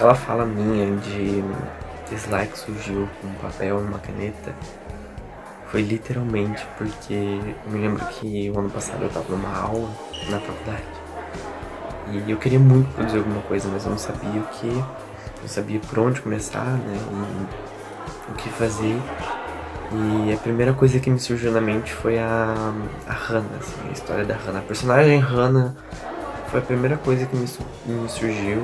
aquela fala minha de dislike surgiu com um papel e uma caneta foi literalmente porque eu me lembro que o ano passado eu tava numa aula na faculdade e eu queria muito produzir alguma coisa, mas eu não sabia o que, não sabia por onde começar, né, e o que fazer. E a primeira coisa que me surgiu na mente foi a Hannah, assim, a história da Hannah. A personagem Hannah foi a primeira coisa que me surgiu.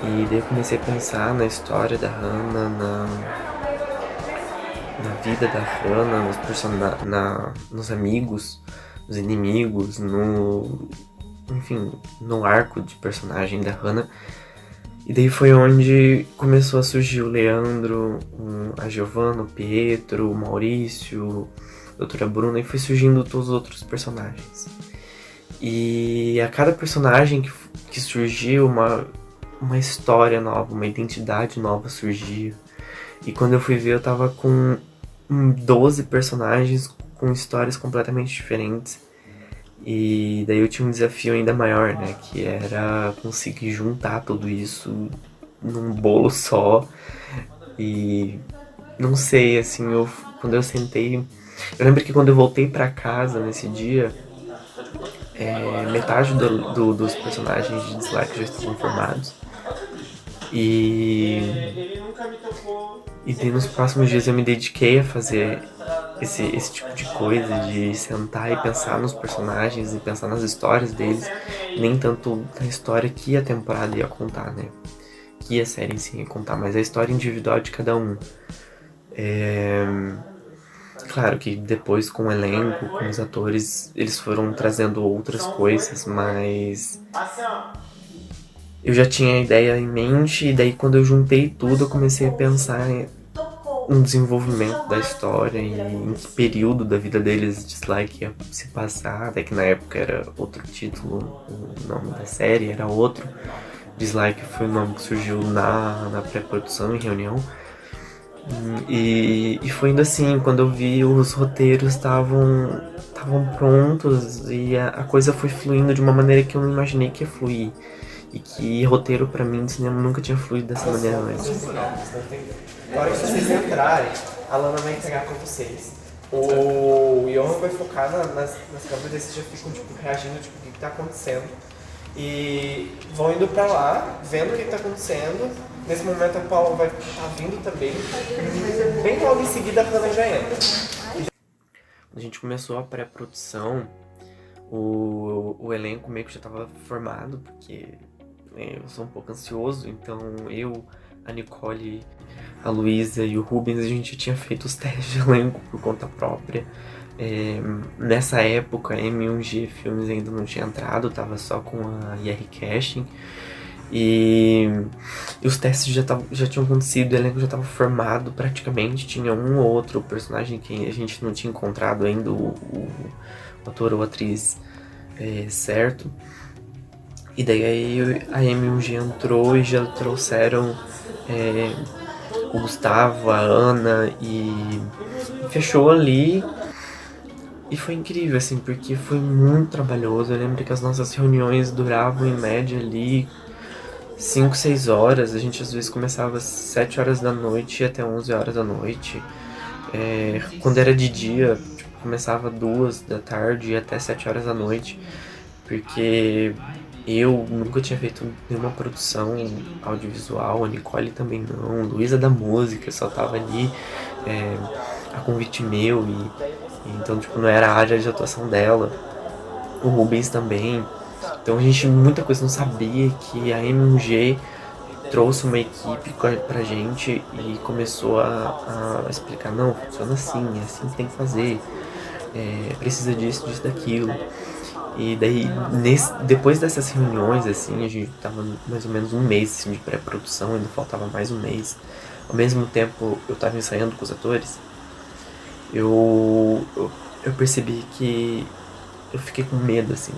E daí eu comecei a pensar na história da Hannah, na vida da Hannah, nos amigos, nos inimigos, enfim, no arco de personagem da Hannah. E daí foi onde começou a surgir o Leandro, a Giovanna, o Pietro, o Maurício, a doutora Bruna, e foi surgindo todos os outros personagens. E a cada personagem que surgiu, uma história nova, uma identidade nova surgia. E quando eu fui ver, eu tava com 12 personagens com histórias completamente diferentes. E daí eu tinha um desafio ainda maior, né? Que era conseguir juntar tudo isso num bolo só. E não sei, assim, quando eu sentei. Eu lembro que quando eu voltei pra casa nesse dia, metade dos personagens de Dislike já estavam formados. E daí nos próximos dias eu me dediquei a fazer esse tipo de coisa, de sentar e pensar nos personagens e pensar nas histórias deles, nem tanto na história que a temporada ia contar, né? Que a série em si ia contar, mas a história individual de cada um. Claro que depois com o elenco, com os atores, eles foram trazendo outras coisas, mas eu já tinha a ideia em mente, e daí quando eu juntei tudo, eu comecei a pensar um desenvolvimento da história e em que período da vida deles Dislike ia se passar, até que na época era outro título, o nome da série era outro. Dislike foi o nome que surgiu na pré-produção, em reunião. E foi indo assim, quando eu vi os roteiros estavam prontos e a coisa foi fluindo de uma maneira que eu não imaginei que ia fluir. E que roteiro pra mim de cinema nunca tinha fluído dessa maneira antes. Na hora que vocês entrarem, a Lana vai entregar com vocês. O Johan vai focar nas câmeras e vocês já ficam tipo, reagindo, tipo, o que tá acontecendo. E vão indo pra lá, vendo o que tá acontecendo. Nesse momento a Paula vai estar vindo também. E bem logo em seguida a Hannah já entra. Quando a gente começou a pré-produção, o elenco meio que já estava formado, porque eu sou um pouco ansioso, então eu, a Nicole, a Luísa e o Rubens, a gente tinha feito os testes de elenco por conta própria. Nessa época, a M1G Filmes ainda não tinha entrado, tava só com a IR Casting. E os testes já tinham acontecido, o elenco já estava formado praticamente, tinha um ou outro personagem que a gente não tinha encontrado ainda, o ator ou atriz certo. E daí a M1G entrou e já trouxeram o Gustavo, a Ana e fechou ali. E foi incrível, assim, porque foi muito trabalhoso. Eu lembro que as nossas reuniões duravam em média ali 5, 6 horas. A gente às vezes começava às 7 horas da noite e até 11 horas da noite. Quando era de dia, tipo, começava 2 da tarde e até 7 horas da noite. Porque eu nunca tinha feito nenhuma produção audiovisual, a Nicole também não, Luísa da música, só tava ali a convite meu então tipo, não era a área de atuação dela. O Rubens também. Então a gente muita coisa não sabia, que a M1G trouxe uma equipe pra gente e começou a explicar, não, funciona assim, é assim que tem que fazer, precisa disso, disso, daquilo. E daí, depois dessas reuniões, assim, a gente tava mais ou menos um mês assim, de pré-produção, ainda faltava mais um mês. Ao mesmo tempo, eu tava ensaiando com os atores. Eu percebi que eu fiquei com medo, assim,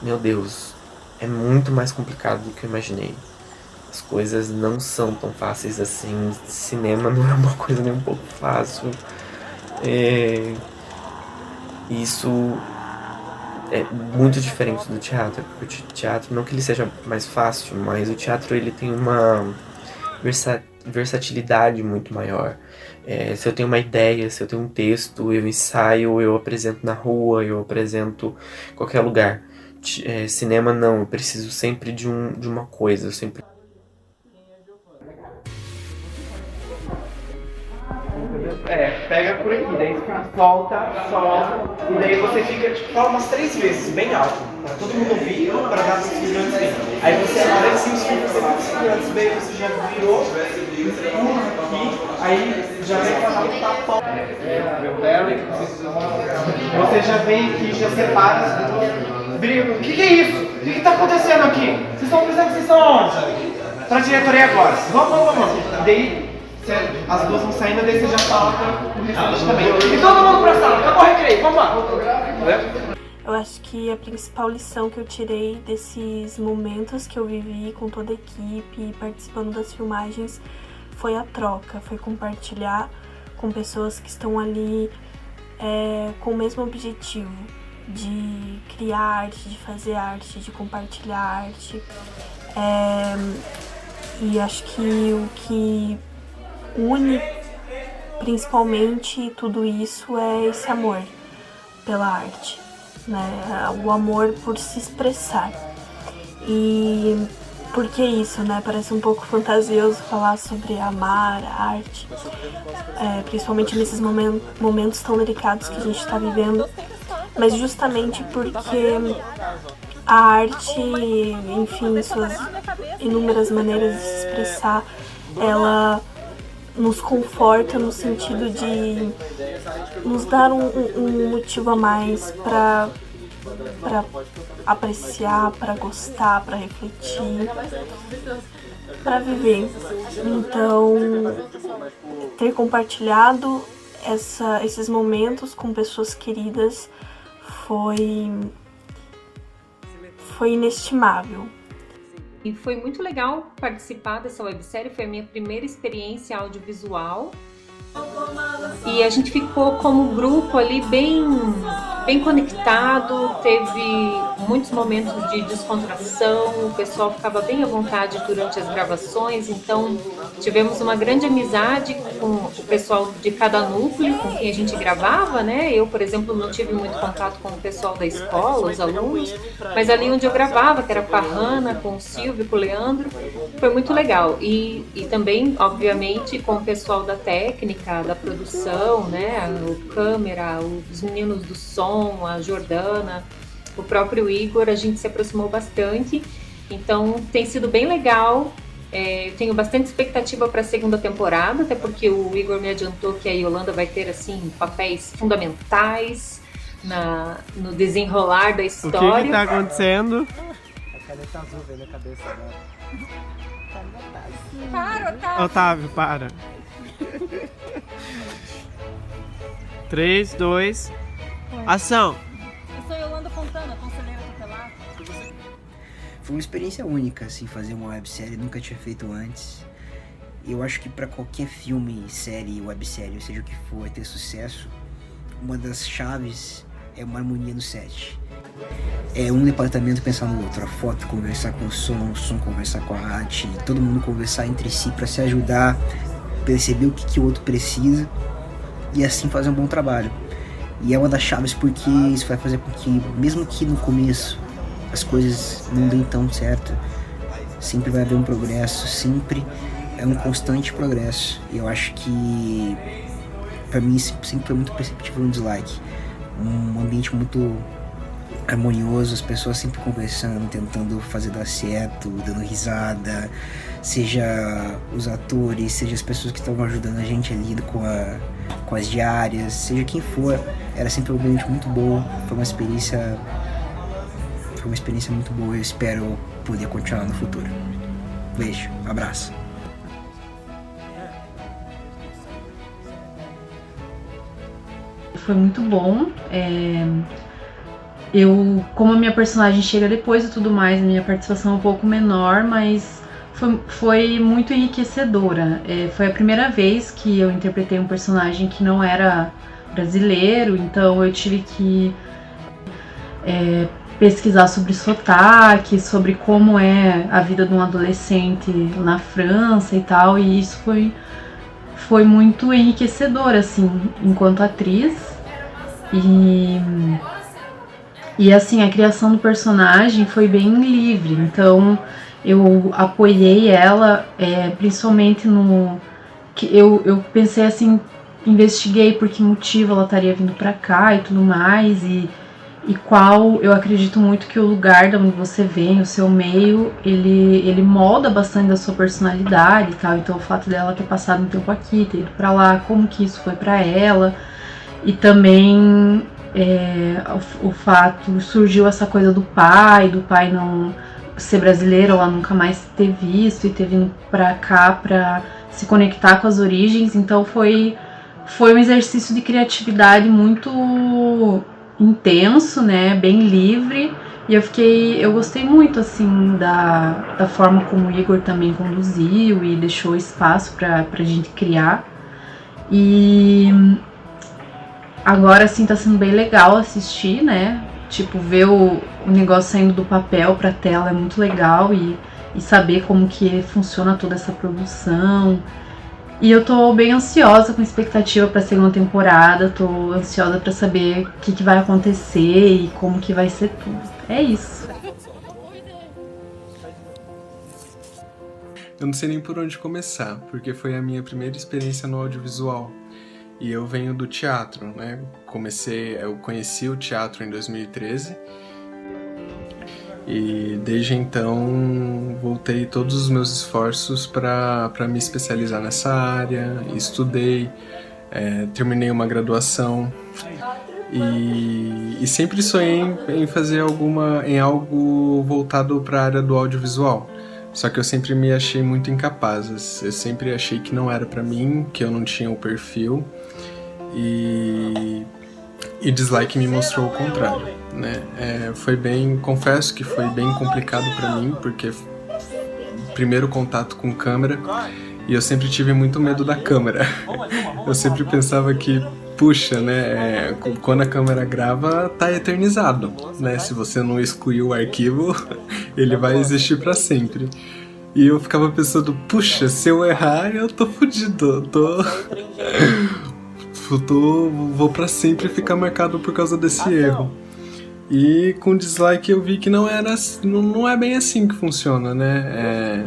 meu Deus, é muito mais complicado do que eu imaginei. As coisas não são tão fáceis assim. Cinema não é uma coisa nem um pouco fácil. Isso é muito diferente do teatro, porque o teatro, não que ele seja mais fácil, mas o teatro ele tem uma versatilidade muito maior. Se eu tenho uma ideia, se eu tenho um texto, eu ensaio, eu apresento na rua, eu apresento em qualquer lugar. Cinema não, eu preciso sempre de uma coisa, eu sempre... Pega por aqui, daí solta, e daí você fica, tipo, fala umas 3 vezes, bem alto, pra todo mundo ouvir, pra dar os figurantes bem. Aí você aparece os figurantes bem, você já virou, aqui, aí já vem pra dar um tapão. Você já vem aqui, já separa, briga, o que é isso? O que tá acontecendo aqui? Vocês estão pensando que vocês estão onde? Pra diretoria agora, vamos. Daí, as duas vão saindo, daí você já fala o restante também. E todo mundo pra sala, acabou o recreio, vamos lá. Eu acho que a principal lição que eu tirei desses momentos que eu vivi com toda a equipe, participando das filmagens, foi a troca, foi compartilhar com pessoas que estão ali com o mesmo objetivo, de criar arte, de fazer arte, de compartilhar arte. E acho que o que une principalmente tudo isso é esse amor pela arte, né? O amor por se expressar. E por que isso, né? Parece um pouco fantasioso falar sobre amar a arte, principalmente nesses momentos tão delicados que a gente está vivendo, mas justamente porque a arte, enfim, suas inúmeras maneiras de se expressar, ela nos conforta no sentido de nos dar um motivo a mais para apreciar, para gostar, para refletir, para viver. Então, ter compartilhado esses momentos com pessoas queridas foi inestimável. E foi muito legal participar dessa websérie, foi a minha primeira experiência audiovisual. E a gente ficou como grupo ali bem conectado, teve muitos momentos de descontração, o pessoal ficava bem à vontade durante as gravações, então tivemos uma grande amizade com o pessoal de cada núcleo com quem a gente gravava, né? Eu, por exemplo, não tive muito contato com o pessoal da escola, os alunos, mas ali onde eu gravava, que era com a Hanna, com o Silvio, com o Leandro, foi muito legal. E também, obviamente, com o pessoal da técnica, da produção, né? O câmera, os meninos do som, a Jordana, o próprio Igor, a gente se aproximou bastante, então tem sido bem legal. Eu tenho bastante expectativa para a segunda temporada, até porque o Igor me adiantou que a Yolanda vai ter assim papéis fundamentais no desenrolar da história. O que está acontecendo? A caneta azul veio na cabeça dela. Para, Otávio! Otávio, para. 3, 2, ação! Eu sou Yolanda Fontana, conselheira tutelar. Foi uma experiência única, assim, fazer uma websérie, nunca tinha feito antes. Eu acho que para qualquer filme, série, websérie, ou seja o que for, ter sucesso, uma das chaves é uma harmonia no set. É um departamento pensar no outro, a foto conversar com o som conversar com a arte, todo mundo conversar entre si para se ajudar, perceber o que o outro precisa e assim fazer um bom trabalho. E é uma das chaves porque isso vai fazer com que, mesmo que no começo as coisas não deem tão certo, sempre vai haver um progresso, sempre é um constante progresso. E eu acho que pra mim sempre foi muito perceptível um dislike, um ambiente muito harmonioso, as pessoas sempre conversando, tentando fazer dar certo, dando risada, seja os atores, seja as pessoas que estavam ajudando a gente ali com as diárias, seja quem for, era sempre um ambiente muito bom, foi uma experiência muito boa, eu espero poder continuar no futuro. Beijo, abraço. Foi muito bom. Como a minha personagem chega depois e tudo mais, a minha participação é um pouco menor, mas foi muito enriquecedora. Foi a primeira vez que eu interpretei um personagem que não era brasileiro, então eu tive que pesquisar sobre sotaque, sobre como é a vida de um adolescente na França e tal, e isso foi muito enriquecedor, assim, enquanto atriz. E assim, a criação do personagem foi bem livre, então eu apoiei ela, principalmente no... que eu pensei assim, investiguei por que motivo ela estaria vindo pra cá e tudo mais, e qual eu acredito muito que o lugar de onde você vem, o seu meio, ele molda bastante da sua personalidade e tal. Então o fato dela ter passado um tempo aqui, ter ido pra lá, como que isso foi pra ela. E também o fato, surgiu essa coisa do pai não ser brasileiro, ela nunca mais ter visto e ter vindo pra cá pra se conectar com as origens. Então foi um exercício de criatividade muito intenso, né, bem livre, e eu gostei muito, assim, da forma como o Igor também conduziu e deixou espaço pra gente criar. E agora, assim, tá sendo bem legal assistir, né, tipo, ver o negócio saindo do papel pra tela é muito legal, e saber como que funciona toda essa produção. E eu tô bem ansiosa, com expectativa pra segunda temporada, tô ansiosa pra saber o que vai acontecer e como que vai ser tudo. É isso. Eu não sei nem por onde começar, porque foi a minha primeira experiência no audiovisual. E eu venho do teatro, né? Eu conheci o teatro em 2013. E desde então voltei todos os meus esforços para me especializar nessa área, estudei, terminei uma graduação e sempre sonhei em fazer algo voltado para a área do audiovisual. Só que eu sempre me achei muito incapaz, eu sempre achei que não era para mim, que eu não tinha o perfil, e Dislike me mostrou o contrário, né? Confesso que foi bem complicado para mim, porque primeiro contato com câmera, e eu sempre tive muito medo da câmera. Eu sempre pensava que, puxa, né, quando a câmera grava, tá eternizado, né? Se você não excluir o arquivo, ele vai existir para sempre. E eu ficava pensando, puxa, se eu errar, eu tô fudido, vou pra sempre ficar marcado por causa desse erro. E com Dislike eu vi que não é bem assim que funciona, né?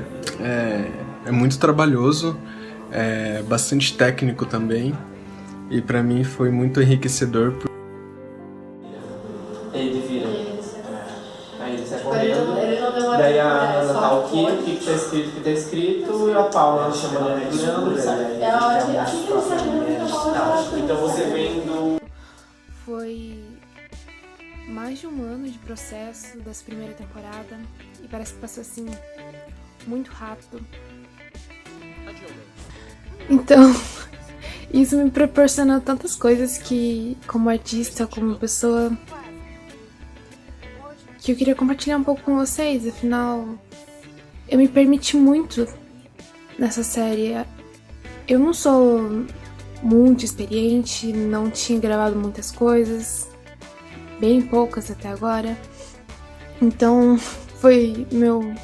É muito trabalhoso, é bastante técnico também, e pra mim foi muito enriquecedor. Ele vira. Aí ele sai correndo, daí a Ana tá o que tá escrito, e a Paula chama ele de Leandro, então você vem do... Foi mais de um ano de processo dessa primeira temporada, e parece que passou assim muito rápido. Então, isso me proporcionou tantas coisas que, como artista, como pessoa, que eu queria compartilhar um pouco com vocês. Afinal, eu me permiti muito nessa série. Eu não sou muito experiente, não tinha gravado muitas coisas, bem poucas até agora. Então foi meu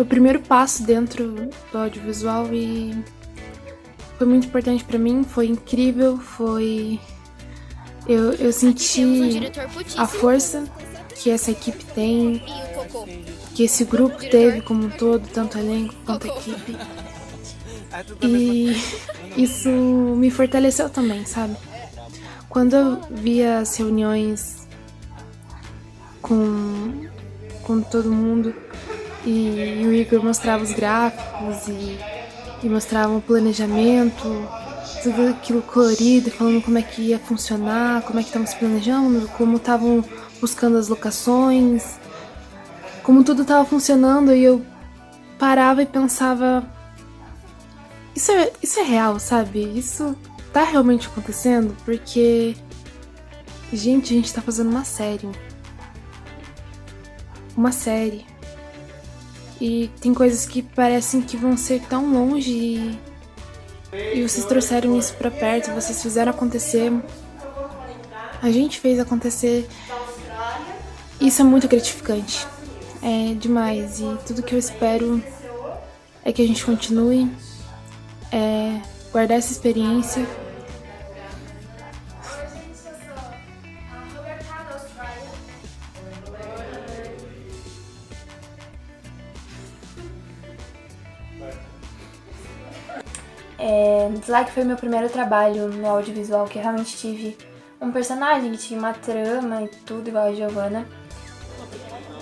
primeiro passo dentro do audiovisual e foi muito importante pra mim, foi incrível, eu senti a força que essa equipe tem, que esse grupo teve como um todo, tanto elenco quanto equipe. E isso me fortaleceu também, sabe? Quando eu via as reuniões com todo mundo e o Igor mostrava os gráficos e mostrava o planejamento, tudo aquilo colorido, falando como é que ia funcionar, como é que estavam se planejando, como estavam buscando as locações, como tudo estava funcionando, e eu parava e pensava, isso é real, sabe? Isso tá realmente acontecendo? Porque, gente, a gente tá fazendo uma série. Uma série. E tem coisas que parecem que vão ser tão longe e vocês trouxeram isso pra perto, vocês fizeram acontecer. A gente fez acontecer. Isso é muito gratificante. É demais. E tudo que eu espero é que a gente continue, guardar essa experiência. Dislike foi meu primeiro trabalho no audiovisual, que eu realmente tive um personagem que tinha uma trama e tudo, igual a Giovanna.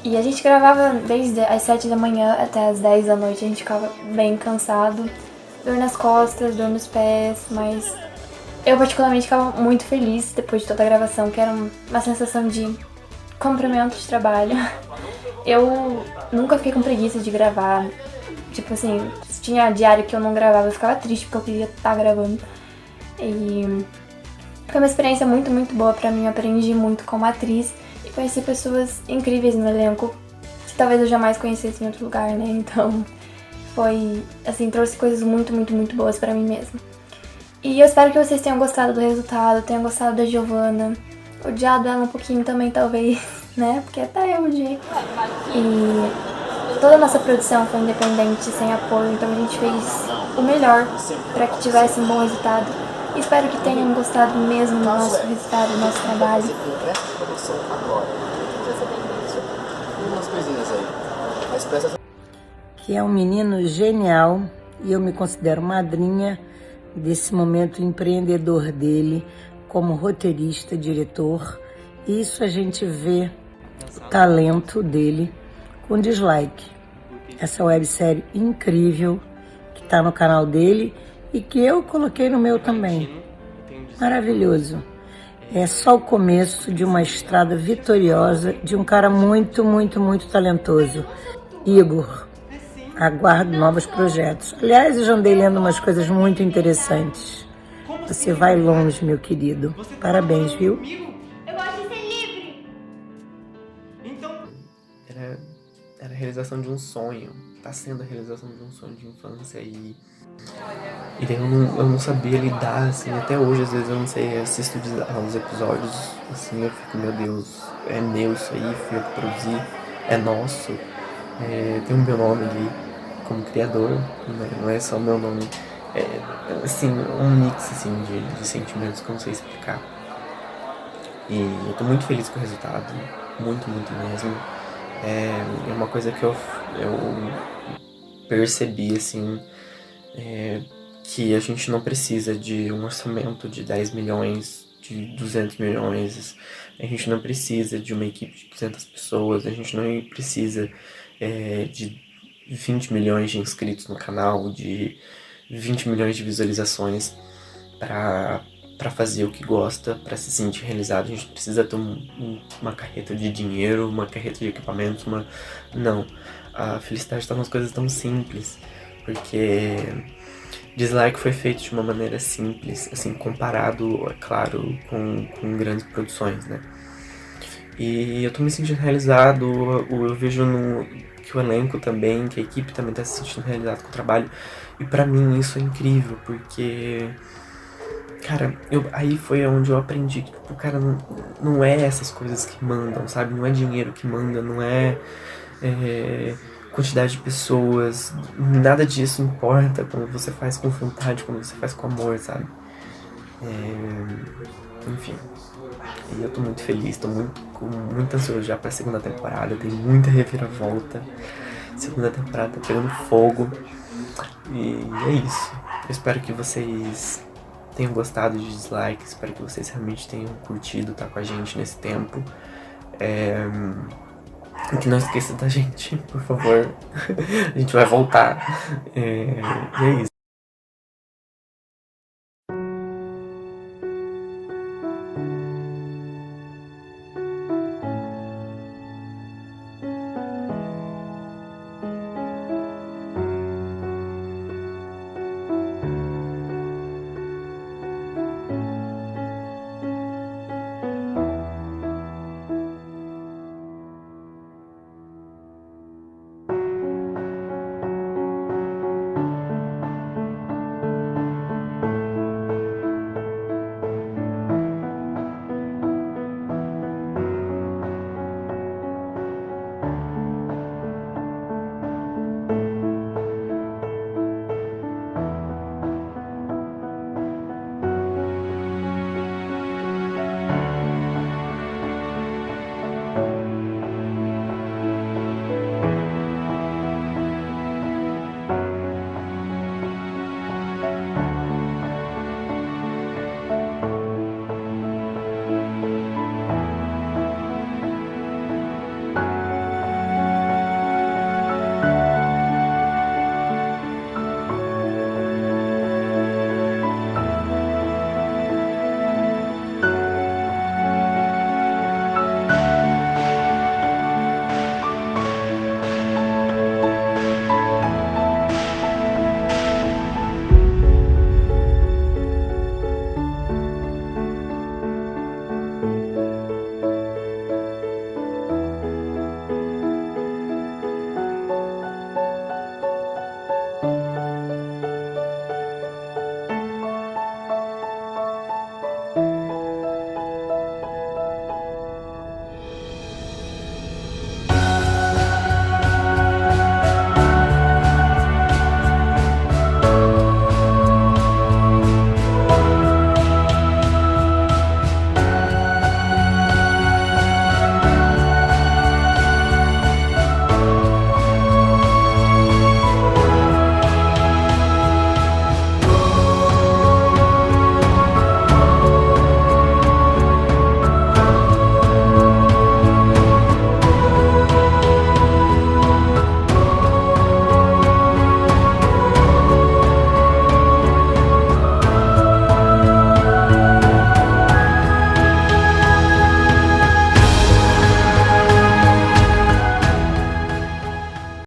E a gente gravava desde as 7 da manhã até as 10 da noite, a gente ficava bem cansado, dor nas costas, dor nos pés, mas eu particularmente ficava muito feliz depois de toda a gravação, que era uma sensação de cumprimento de trabalho. Eu nunca fiquei com preguiça de gravar. Tipo assim, se tinha diário que eu não gravava, eu ficava triste porque eu queria estar gravando. E foi uma experiência muito, muito boa pra mim. Eu aprendi muito como atriz e conheci pessoas incríveis no elenco que talvez eu jamais conhecesse em outro lugar, né? Então foi, assim, trouxe coisas muito, muito, muito boas pra mim mesma. E eu espero que vocês tenham gostado do resultado, tenham gostado da Giovanna, odiado ela um pouquinho também, talvez, né? Porque até eu odiei. E toda a nossa produção foi independente, sem apoio, então a gente fez o melhor para que tivesse um bom resultado. E espero que tenham gostado mesmo do nosso resultado, do nosso trabalho. Que é um menino genial e eu me considero madrinha desse momento empreendedor dele como roteirista, diretor. E isso a gente vê o talento dele com Dislike. Essa websérie incrível que está no canal dele e que eu coloquei no meu também. Maravilhoso. É só o começo de uma estrada vitoriosa de um cara muito, muito, muito talentoso. Igor, aguardo novos projetos. Aliás, eu já andei lendo umas coisas muito interessantes. Você vai longe, meu querido. Parabéns, viu? Eu gosto de ser livre! Era a realização de um sonho. Tá sendo a realização de um sonho de infância e daí eu não sabia lidar, assim, até hoje às vezes eu não sei, assisto aos episódios, assim, eu fico, meu Deus, é meu isso aí, fui eu que produzi, é nosso, tem o meu nome ali como criador, né? Não é só o meu nome, assim, um mix, assim, de sentimentos que eu não sei explicar. E eu tô muito feliz com o resultado, muito, muito mesmo. É uma coisa que eu percebi, assim, que a gente não precisa de um orçamento de 10 milhões, de 200 milhões, a gente não precisa de uma equipe de 200 pessoas, a gente não precisa de 20 milhões de inscritos no canal, de 20 milhões de visualizações para fazer o que gosta, para se sentir realizado. A gente precisa ter uma carreta de dinheiro, uma carreta de equipamentos, não. A felicidade está nas coisas tão simples, porque Dislike foi feito de uma maneira simples, assim, comparado, é claro, com grandes produções, né? E eu tô me sentindo realizado, eu vejo que o elenco também, que a equipe também tá se sentindo realizado com o trabalho, e pra mim isso é incrível, porque, cara, aí foi onde eu aprendi que, tipo, cara, não é essas coisas que mandam, sabe? Não é dinheiro que manda, não é quantidade de pessoas, nada disso importa quando você faz com vontade, quando você faz com amor, sabe? Enfim, e eu tô muito feliz, tô muito ansioso já pra segunda temporada, tem muita reviravolta, segunda temporada tá pegando fogo, e é isso. Eu espero que vocês tenham gostado de Dislike, espero que vocês realmente tenham curtido estar com a gente nesse tempo. Que não esqueça da gente, por favor. A gente vai voltar. E é isso.